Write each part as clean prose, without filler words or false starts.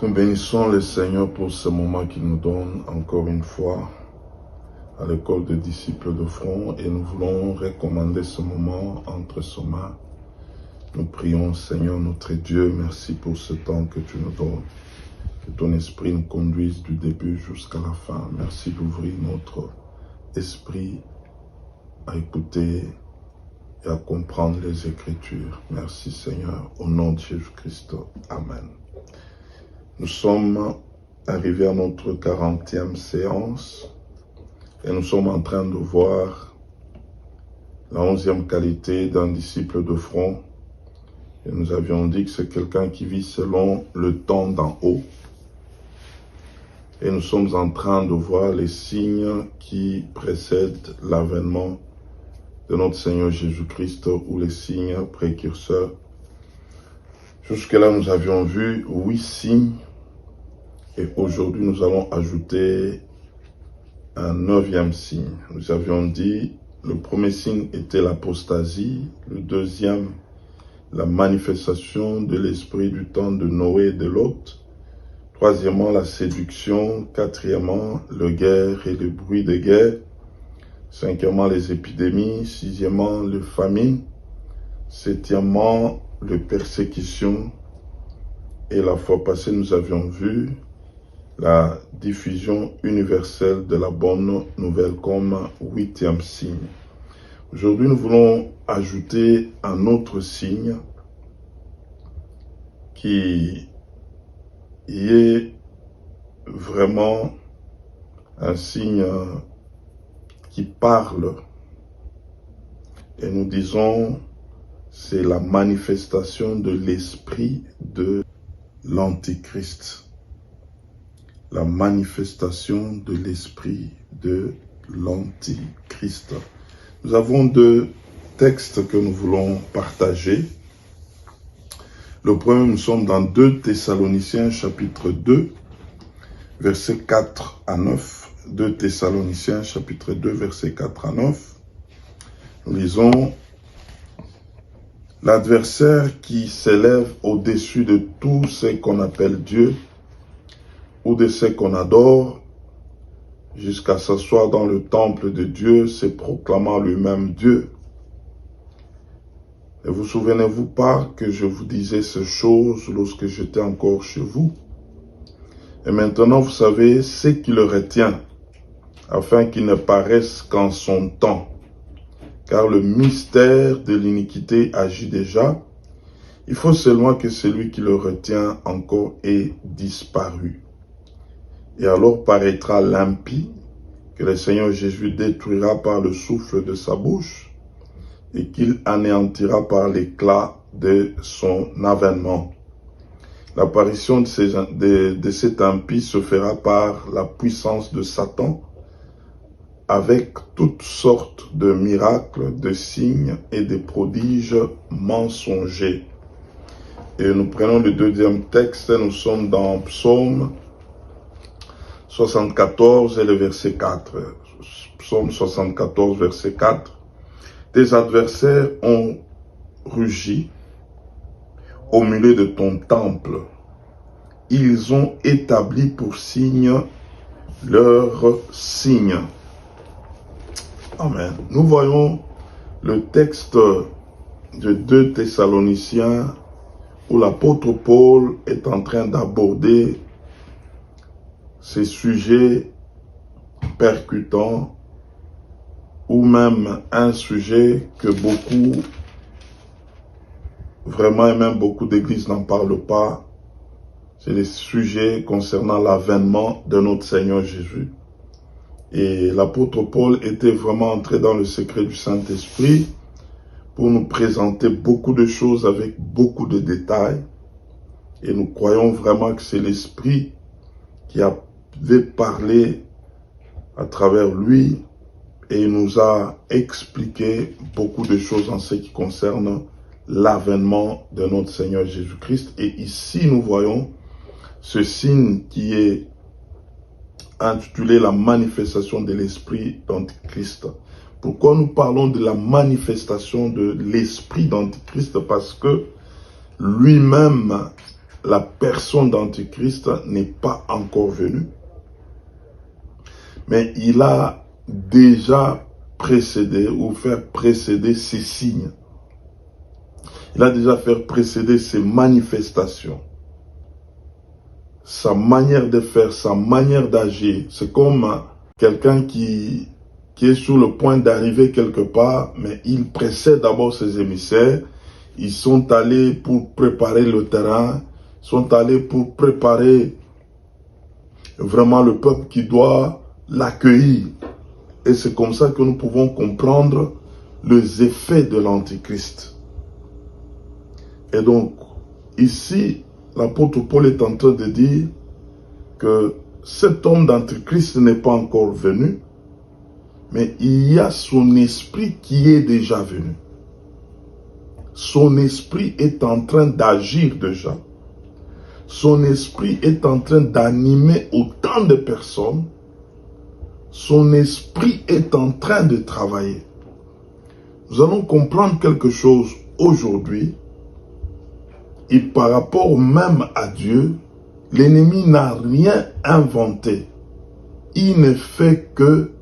Nous bénissons le Seigneur pour ce moment qu'il nous donne encore une fois à l'école des disciples de front et nous voulons recommander ce moment entre ses mains. Nous prions, Seigneur notre Dieu, merci pour ce temps que tu nous donnes. Que ton esprit nous conduise du début jusqu'à la fin. Merci d'ouvrir notre esprit à écouter et à comprendre les Écritures. Merci Seigneur, au nom de Jésus-Christ. Amen. Nous sommes arrivés à notre 40e séance et nous sommes en train de voir la 11e qualité d'un disciple de front. Et nous avions dit que c'est quelqu'un qui vit selon le temps d'en haut. Et nous sommes en train de voir les signes qui précèdent l'avènement de notre Seigneur Jésus-Christ ou les signes précurseurs. Jusque-là, nous avions vu 8 signes. Et aujourd'hui, nous allons ajouter un 9e signe. Nous avions dit, le premier signe était l'apostasie, le deuxième, la manifestation de l'esprit du temps de Noé et de Lot, troisièmement, la séduction, quatrièmement, le guerre et le bruit de guerre, cinquièmement, les épidémies, sixièmement, les famines, septièmement, les persécutions, et la fois passée, nous avions vu la diffusion universelle de la bonne nouvelle comme 8e signe. Aujourd'hui, nous voulons ajouter un autre signe qui est vraiment un signe qui parle. Et nous disons, c'est la manifestation de l'esprit de l'Antichrist. La manifestation de l'esprit de l'Antichrist. Nous avons 2 textes que nous voulons partager. Le premier, nous sommes dans 2 Thessaloniciens chapitre 2, versets 4 à 9. 2 Thessaloniciens chapitre 2, versets 4 à 9. Nous lisons, « L'adversaire qui s'élève au-dessus de tout ce qu'on appelle Dieu, ou de ce qu'on adore, jusqu'à s'asseoir dans le temple de Dieu, se proclamant lui-même Dieu. Ne vous souvenez-vous pas que je vous disais ces choses lorsque j'étais encore chez vous? Et maintenant vous savez ce qui le retient, afin qu'il ne paraisse qu'en son temps. Car le mystère de l'iniquité agit déjà. Il faut seulement que celui qui le retient encore ait disparu. Et alors paraîtra l'impie, que le Seigneur Jésus détruira par le souffle de sa bouche, et qu'il anéantira par l'éclat de son avènement. L'apparition de cet impie se fera par la puissance de Satan, avec toutes sortes de miracles, de signes et de prodiges mensongers. Et nous prenons le 2e texte, nous sommes dans Psaume 74 et le verset 4. Psaume 74, verset 4. Tes adversaires ont rugi au milieu de ton temple. Ils ont établi pour signe leur signe. Amen. Nous voyons le texte de 2 Thessaloniciens où l'apôtre Paul est en train d'aborder ces sujets percutants ou même un sujet que beaucoup, vraiment et même beaucoup d'églises n'en parlent pas. C'est les sujets concernant l'avènement de notre Seigneur Jésus. Et l'apôtre Paul était vraiment entré dans le secret du Saint-Esprit pour nous présenter beaucoup de choses avec beaucoup de détails. Et nous croyons vraiment que c'est l'Esprit qui avait parlé à travers lui et il nous a expliqué beaucoup de choses en ce qui concerne l'avènement de notre Seigneur Jésus-Christ. Et ici, nous voyons ce signe qui est intitulé la manifestation de l'esprit d'Antichrist. Pourquoi nous parlons de la manifestation de l'esprit d'Antichrist? Parce que lui-même la personne d'Antichrist n'est pas encore venue. Mais il a déjà précédé ou fait précéder ces signes. Il a déjà fait précéder ces manifestations. Sa manière de faire, sa manière d'agir. C'est comme quelqu'un qui est sur le point d'arriver quelque part, mais il précède d'abord ses émissaires. Ils sont allés pour préparer le terrain, sont allés pour préparer vraiment le peuple qui doit l'accueillir. Et c'est comme ça que nous pouvons comprendre les effets de l'Antichrist. Et donc, ici, l'apôtre Paul est en train de dire que cet homme d'Antichrist n'est pas encore venu, mais il y a son esprit qui est déjà venu. Son esprit est en train d'agir déjà. Son esprit est en train d'animer autant de personnes. Son esprit est en train de travailler. Nous allons comprendre quelque chose aujourd'hui. Et par rapport même à Dieu, l'ennemi n'a rien inventé. Il ne fait que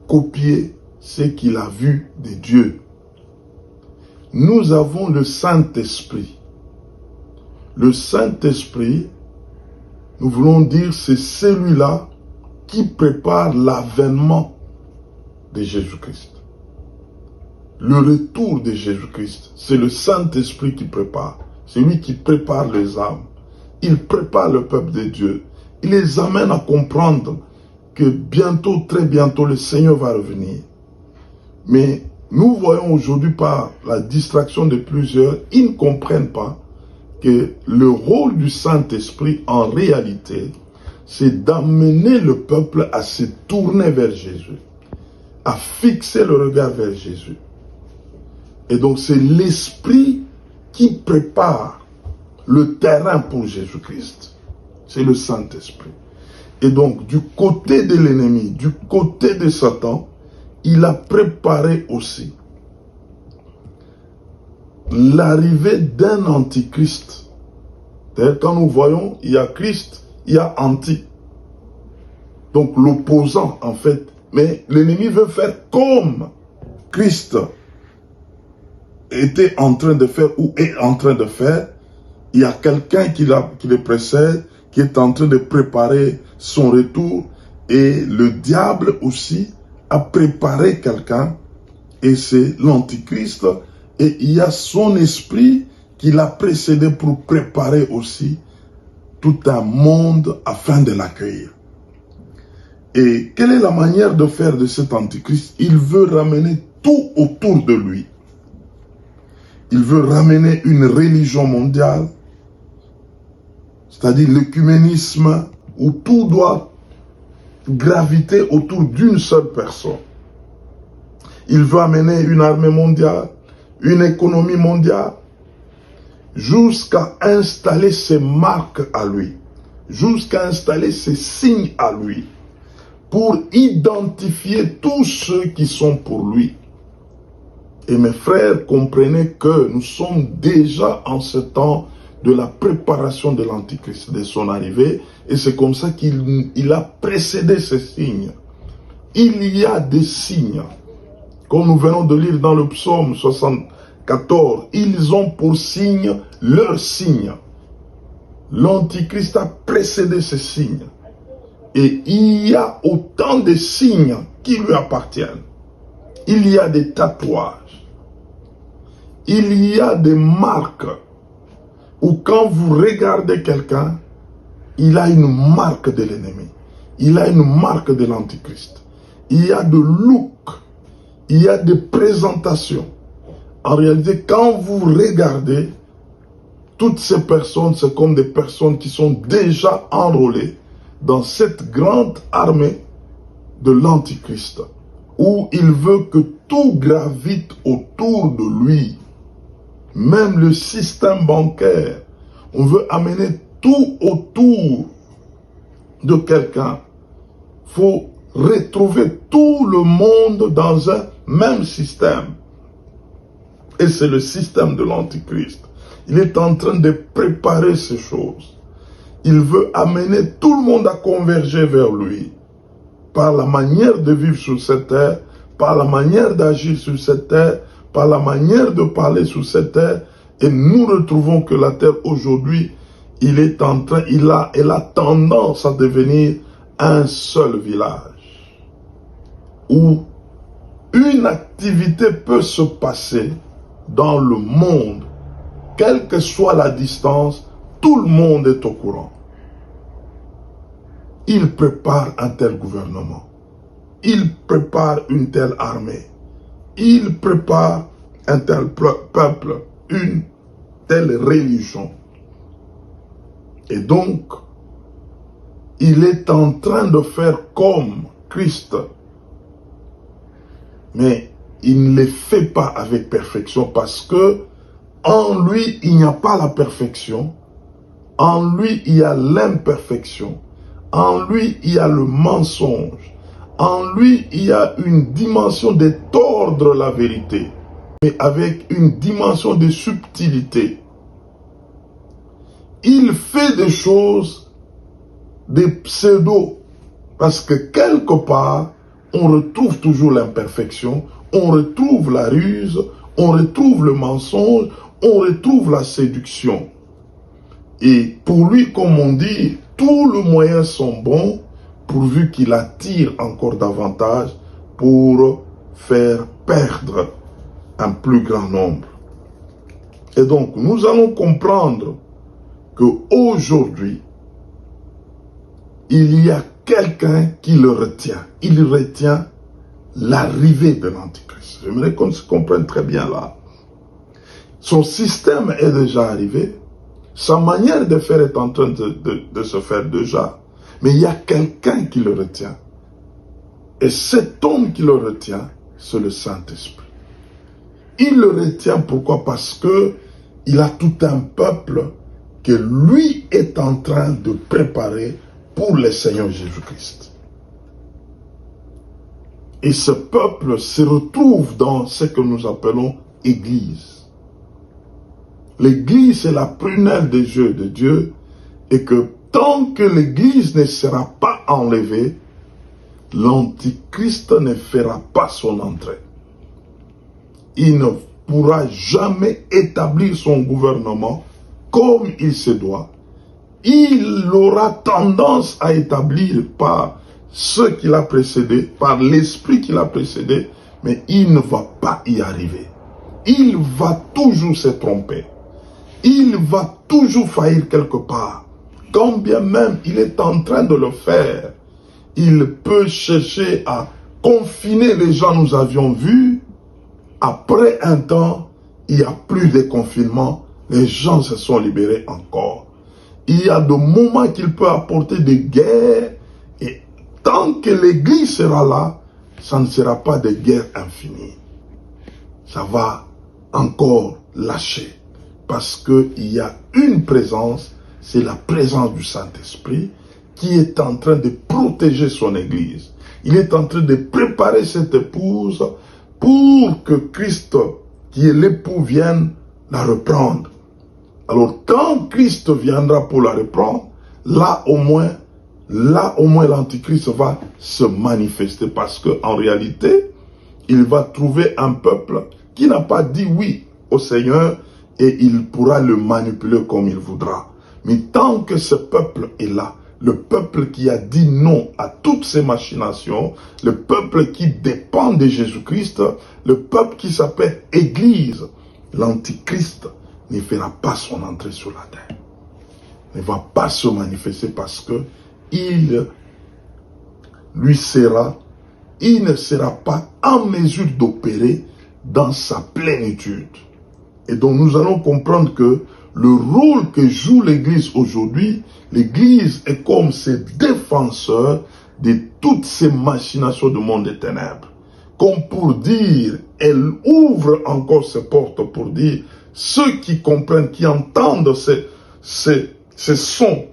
copier ce qu'il a vu de Dieu. Nous avons le Saint-Esprit. Le Saint-Esprit, nous voulons dire, c'est celui-là qui prépare l'avènement de Jésus-Christ. Le retour de Jésus-Christ, c'est le Saint-Esprit qui prépare. C'est lui qui prépare les âmes. Il prépare le peuple de Dieu. Il les amène à comprendre que bientôt, très bientôt, le Seigneur va revenir. Mais nous voyons aujourd'hui par la distraction de plusieurs, ils ne comprennent pas que le rôle du Saint-Esprit, en réalité, c'est d'amener le peuple à se tourner vers Jésus, à fixer le regard vers Jésus. Et donc c'est l'Esprit qui prépare le terrain pour Jésus-Christ. C'est le Saint-Esprit. Et donc du côté de l'ennemi, du côté de Satan, il a préparé aussi l'arrivée d'un antichrist. C'est-à-dire quand nous voyons, il y a Christ, il y a anti. Donc l'opposant en fait. Mais l'ennemi veut faire comme Christ était en train de faire ou est en train de faire. Il y a quelqu'un qui le précède, qui est en train de préparer son retour. Et le diable aussi a préparé quelqu'un. Et c'est l'antichrist. Et il y a son esprit qui l'a précédé pour préparer aussi tout un monde afin de l'accueillir. Et quelle est la manière de faire de cet antichrist? Il veut ramener tout autour de lui. Il veut ramener une religion mondiale, c'est-à-dire l'œcuménisme, où tout doit graviter autour d'une seule personne. Il veut amener une armée mondiale, une économie mondiale, jusqu'à installer ses marques à lui, jusqu'à installer ses signes à lui, pour identifier tous ceux qui sont pour lui. Et mes frères, comprenez que nous sommes déjà en ce temps de la préparation de l'Antichrist, de son arrivée, et c'est comme ça qu'il a précédé ces signes. Il y a des signes, comme nous venons de lire dans le psaume 74, ils ont pour signe leur signe. L'Antichrist a précédé ces signes. Et il y a autant de signes qui lui appartiennent. Il y a des tatouages. Il y a des marques où quand vous regardez quelqu'un, il a une marque de l'ennemi. Il a une marque de l'Antichrist. Il y a de look. Il y a des présentations. En réalité, quand vous regardez, toutes ces personnes, c'est comme des personnes qui sont déjà enrôlées dans cette grande armée de l'Antichrist, où il veut que tout gravite autour de lui. Même le système bancaire, on veut amener tout autour de quelqu'un. Il faut retrouver tout le monde dans un même système. Et c'est le système de l'Antichrist. Il est en train de préparer ces choses. Il veut amener tout le monde à converger vers lui. Par la manière de vivre sur cette terre, par la manière d'agir sur cette terre, par la manière de parler sur cette terre. Et nous retrouvons que la terre aujourd'hui, elle a tendance à devenir un seul village. Où une activité peut se passer dans le monde, quelle que soit la distance, tout le monde est au courant. Il prépare un tel gouvernement. Il prépare une telle armée. Il prépare un tel peuple, une telle religion. Et donc, il est en train de faire comme Christ. Mais il ne le fait pas avec perfection parce que en lui, il n'y a pas la perfection. En lui, il y a l'imperfection. En lui, il y a le mensonge. En lui, il y a une dimension de tordre la vérité, mais avec une dimension de subtilité. Il fait des choses, des pseudo, parce que quelque part, on retrouve toujours l'imperfection, on retrouve la ruse, on retrouve le mensonge, on retrouve la séduction. Et pour lui, comme on dit, tous les moyens sont bons, pourvu qu'il attire encore davantage pour faire perdre un plus grand nombre. Et donc, nous allons comprendre qu'aujourd'hui, il y a quelqu'un qui le retient. Il retient l'arrivée de l'Antichrist. J'aimerais qu'on se comprenne très bien là. Son système est déjà arrivé. Sa manière de faire est en train de se faire déjà. Mais il y a quelqu'un qui le retient. Et cet homme qui le retient, c'est le Saint-Esprit. Il le retient pourquoi? Parce que il a tout un peuple que lui est en train de préparer pour le Seigneur Jésus-Christ. Et ce peuple se retrouve dans ce que nous appelons Église. L'Église est la prunelle des yeux de Dieu et que tant que l'Église ne sera pas enlevée, l'Antichrist ne fera pas son entrée. Il ne pourra jamais établir son gouvernement comme il se doit. Il aura tendance à établir par ce qui l'a précédé, par l'esprit qui l'a précédé, mais il ne va pas y arriver. Il va toujours se tromper. Il va toujours faillir quelque part. Quand bien même il est en train de le faire, il peut chercher à confiner les gens nous avions vus. Après un temps, il n'y a plus de confinement. Les gens se sont libérés encore. Il y a des moments qu'il peut apporter des guerres. Et tant que l'Église sera là, ça ne sera pas de guerre infinie. Ça va encore lâcher. Parce qu'il y a une présence, c'est la présence du Saint-Esprit qui est en train de protéger son Église. Il est en train de préparer cette épouse pour que Christ, qui est l'époux, vienne la reprendre. Alors quand Christ viendra pour la reprendre, là au moins l'Antichrist va se manifester. Parce qu'en réalité, il va trouver un peuple qui n'a pas dit oui au Seigneur et il pourra le manipuler comme il voudra. Mais tant que ce peuple est là, le peuple qui a dit non à toutes ces machinations, le peuple qui dépend de Jésus-Christ, le peuple qui s'appelle Église, l'Antichrist ne fera pas son entrée sur la terre. Ne va pas se manifester parce que il ne sera pas en mesure d'opérer dans sa plénitude. Et donc nous allons comprendre que le rôle que joue l'Église aujourd'hui, l'Église est comme ce défenseur de toutes ces machinations du monde des ténèbres. Comme pour dire, elle ouvre encore ses portes pour dire, ceux qui comprennent, qui entendent ces sons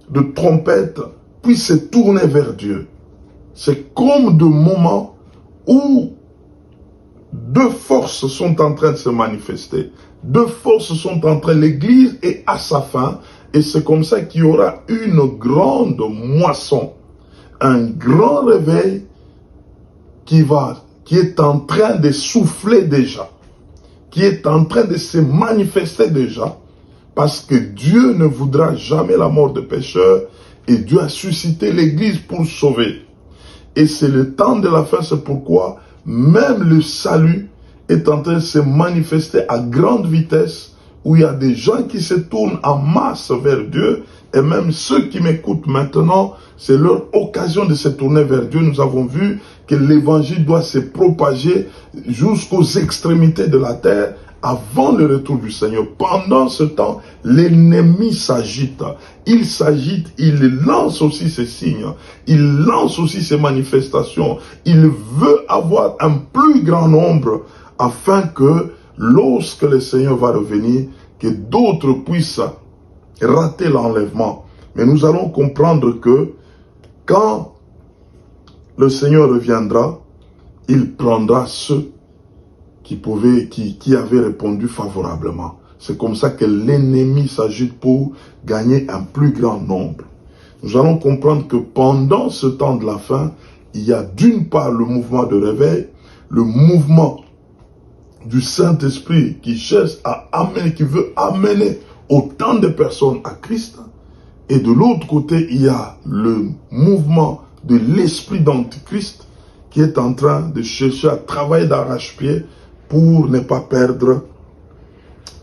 de trompette, puissent se tourner vers Dieu. C'est comme de moments où deux forces sont en train de se manifester. Deux forces sont en train, l'Église est à sa fin, et c'est comme ça qu'il y aura une grande moisson, un grand réveil qui est en train de souffler déjà, qui est en train de se manifester déjà, parce que Dieu ne voudra jamais la mort des pécheurs, et Dieu a suscité l'Église pour sauver. Et c'est le temps de la fin, c'est pourquoi même le salut est en train de se manifester à grande vitesse, où il y a des gens qui se tournent en masse vers Dieu, et même ceux qui m'écoutent maintenant, c'est leur occasion de se tourner vers Dieu. Nous avons vu que l'évangile doit se propager jusqu'aux extrémités de la terre avant le retour du Seigneur. Pendant ce temps, l'ennemi s'agite. Il s'agite, il lance aussi ses signes, il lance aussi ses manifestations. Il veut avoir un plus grand nombre afin que lorsque le Seigneur va revenir, que d'autres puissent rater l'enlèvement. Mais nous allons comprendre que quand le Seigneur reviendra, il prendra ceux qui avaient répondu favorablement. C'est comme ça que l'ennemi s'agite pour gagner un plus grand nombre. Nous allons comprendre que pendant ce temps de la fin, il y a d'une part le mouvement de réveil, le mouvement du Saint-Esprit qui cherche à amener, qui veut amener autant de personnes à Christ. Et de l'autre côté, il y a le mouvement de l'esprit d'Antichrist qui est en train de chercher à travailler d'arrache-pied pour ne pas perdre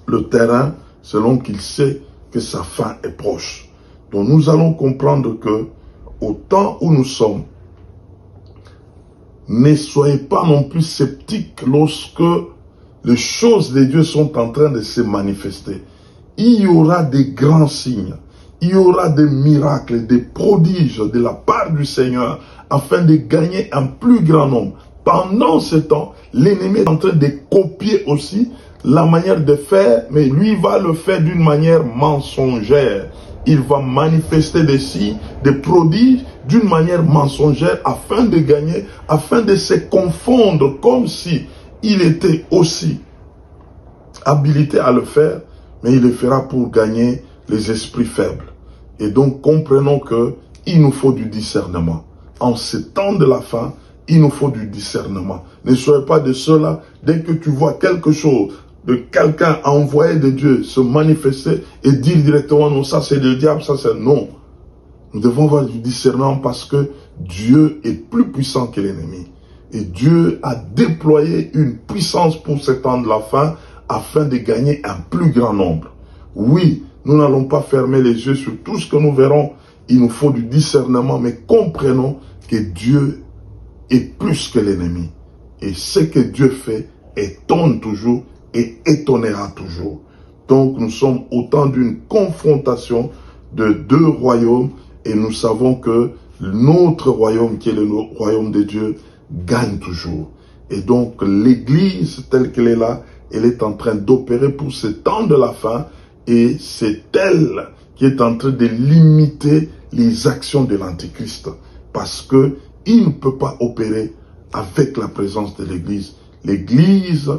le terrain selon qu'il sait que sa fin est proche. Donc nous allons comprendre que au temps où nous sommes, ne soyez pas non plus sceptiques lorsque les choses de Dieu sont en train de se manifester. Il y aura des grands signes, il y aura des miracles, des prodiges de la part du Seigneur afin de gagner un plus grand nombre. Pendant ce temps, l'ennemi est en train de copier aussi la manière de faire, mais lui va le faire d'une manière mensongère. Il va manifester des signes, des prodiges d'une manière mensongère afin de gagner, afin de se confondre comme si il était aussi habilité à le faire, mais il le fera pour gagner les esprits faibles. Et donc comprenons que il nous faut du discernement. En ce temps de la fin, il nous faut du discernement. Ne soyez pas de ceux-là, dès que tu vois quelque chose de quelqu'un envoyé de Dieu se manifester et dire directement non, ça c'est le diable, ça c'est non. Nous devons avoir du discernement parce que Dieu est plus puissant que l'ennemi. Et Dieu a déployé une puissance pour ce temps de la fin afin de gagner un plus grand nombre. Oui, nous n'allons pas fermer les yeux sur tout ce que nous verrons. Il nous faut du discernement, mais comprenons que Dieu est plus que l'ennemi. Et ce que Dieu fait étonne toujours et étonnera toujours. Donc nous sommes au temps d'une confrontation de deux royaumes et nous savons que notre royaume, qui est le royaume de Dieu, gagne toujours. Et donc l'Église telle qu'elle est là, elle est en train d'opérer pour ce temps de la fin et c'est elle qui est en train de limiter les actions de l'Antichrist parce que il ne peut pas opérer avec la présence de l'Église. L'Église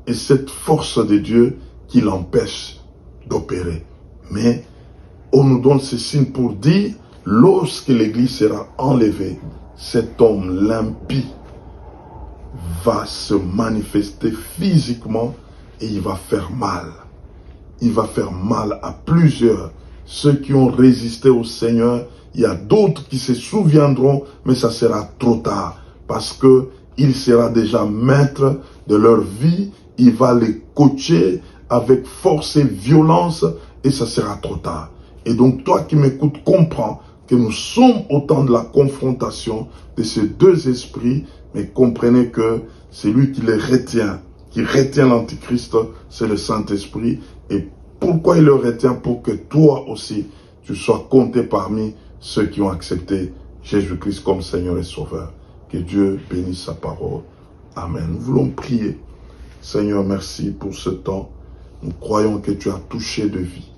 est cette force de Dieu qui l'empêche d'opérer. Mais on nous donne ce signe pour dire, lorsque l'Église sera enlevée, cet homme, l'impie, va se manifester physiquement et il va faire mal. Il va faire mal à plusieurs. Ceux qui ont résisté au Seigneur, il y a d'autres qui se souviendront, mais ça sera trop tard. Parce que il sera déjà maître de leur vie. Il va les coacher avec force et violence et ça sera trop tard. Et donc toi qui m'écoutes, comprends que nous sommes au temps de la confrontation de ces deux esprits, mais comprenez que c'est lui qui les retient, qui retient l'Antichrist, c'est le Saint-Esprit. Et pourquoi il le retient? Pour que toi aussi, tu sois compté parmi ceux qui ont accepté Jésus-Christ comme Seigneur et Sauveur. Que Dieu bénisse sa parole. Amen. Nous voulons prier. Seigneur, merci pour ce temps. Nous croyons que tu as touché de vie.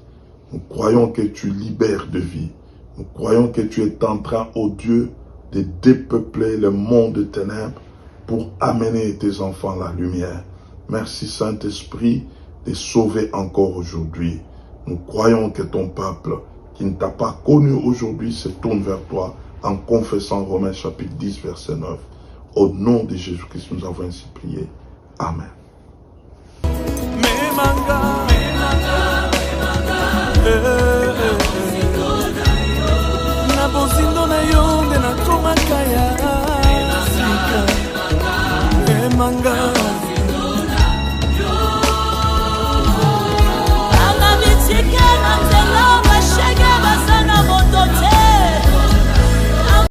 Nous croyons que tu libères de vie. Nous croyons que tu es en train, ô Dieu, de dépeupler le monde de ténèbres pour amener tes enfants à la lumière. Merci Saint-Esprit de sauver encore aujourd'hui. Nous croyons que ton peuple, qui ne t'a pas connu aujourd'hui, se tourne vers toi en confessant Romains chapitre 10, verset 9. Au nom de Jésus-Christ, nous avons ainsi prié. Amen. Memanga.